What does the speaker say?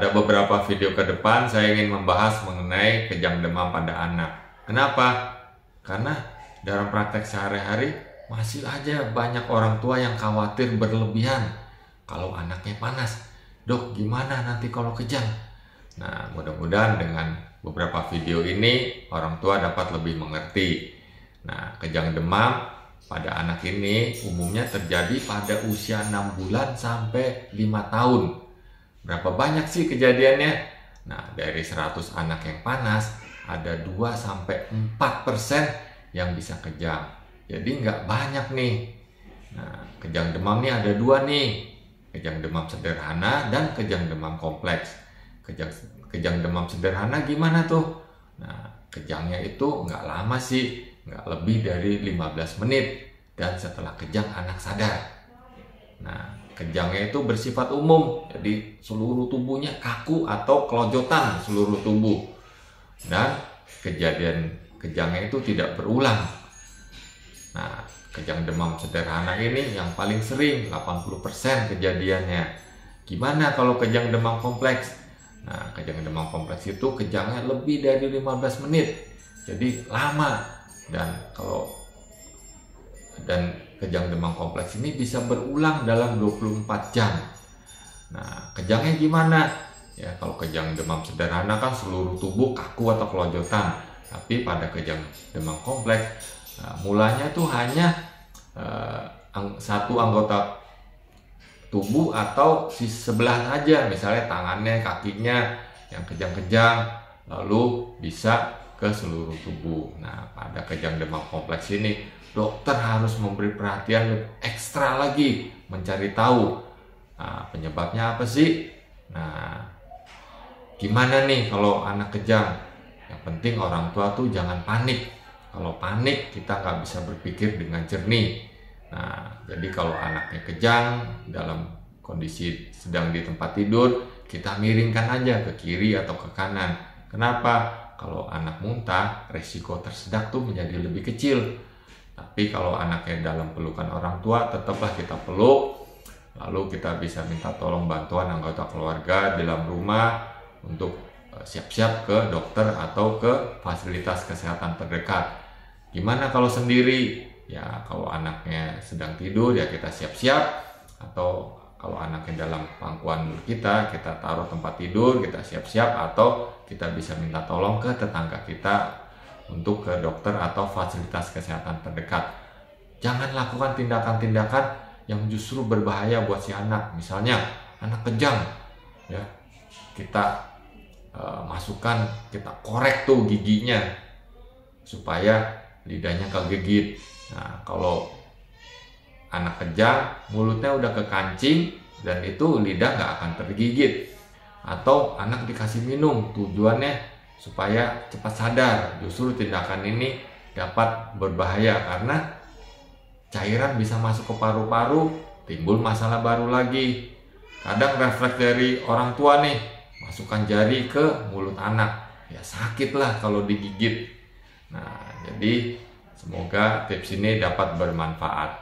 Pada beberapa video ke depan saya ingin membahas mengenai kejang demam pada anak. Kenapa? Karena dalam praktek sehari-hari masih aja banyak orang tua yang khawatir berlebihan kalau anaknya panas. Dok, gimana nanti kalau kejang? Nah, mudah-mudahan dengan beberapa video ini orang tua dapat lebih mengerti. Nah, kejang demam pada anak ini umumnya terjadi pada usia 6 bulan sampai 5 tahun. Berapa banyak sih kejadiannya? Nah, dari 100 anak yang panas, ada 2-4% yang bisa kejang. Jadi nggak banyak nih. Nah, kejang demam nih ada dua nih. Kejang demam sederhana dan kejang demam kompleks. Kejang demam sederhana gimana tuh? Nah, kejangnya itu nggak lama sih, nggak lebih dari 15 menit. Dan setelah kejang anak sadar. Nah, kejangnya itu bersifat umum, jadi seluruh tubuhnya kaku atau kelojotan seluruh tubuh. Dan kejadian kejangnya itu tidak berulang. Nah, kejang demam sederhana ini yang paling sering, 80% kejadiannya. Gimana kalau kejang demam kompleks? Nah, kejang demam kompleks itu kejangnya lebih dari 15 menit. Jadi lama. Dan kejang demam kompleks ini bisa berulang dalam 24 jam. Nah, kejangnya gimana? Ya, kalau kejang demam sederhana kan seluruh tubuh kaku atau kelojotan. Tapi pada kejang demam kompleks, mulanya tuh hanya satu anggota tubuh atau di sebelah aja, misalnya tangannya, kakinya yang kejang-kejang, lalu bisa ke seluruh tubuh. Nah, pada kejang demam kompleks ini dokter harus memberi perhatian ekstra lagi, mencari tahu penyebabnya apa sih. Nah, gimana nih kalau anak kejang? Yang penting orang tua tuh jangan panik. Kalau panik kita nggak bisa berpikir dengan jernih. Nah, jadi kalau anaknya kejang dalam kondisi sedang di tempat tidur, kita miringkan aja ke kiri atau ke kanan. Kenapa? Kalau anak muntah, resiko tersedak tuh menjadi lebih kecil. Tapi kalau anaknya dalam pelukan orang tua, tetaplah kita peluk. Lalu kita bisa minta tolong bantuan anggota keluarga di dalam rumah untuk siap-siap ke dokter atau ke fasilitas kesehatan terdekat. Gimana kalau sendiri? Ya, kalau anaknya sedang tidur ya kita siap-siap. Atau kalau anaknya dalam pangkuan kita taruh tempat tidur, kita siap-siap. Atau kita bisa minta tolong ke tetangga kita untuk ke dokter atau fasilitas kesehatan terdekat. Jangan lakukan tindakan-tindakan yang justru berbahaya buat si anak. Misalnya anak kejang, ya kita masukkan, kita korek tuh giginya supaya lidahnya kegigit. Nah, kalau anak kejang, mulutnya udah ke kancing dan itu lidah nggak akan tergigit. Atau anak dikasih minum, tujuannya supaya cepat sadar. Justru tindakan ini dapat berbahaya karena cairan bisa masuk ke paru-paru, timbul masalah baru lagi. Kadang refleks dari orang tua nih, masukkan jari ke mulut anak, ya sakit lah kalau digigit. Nah, jadi semoga tips ini dapat bermanfaat.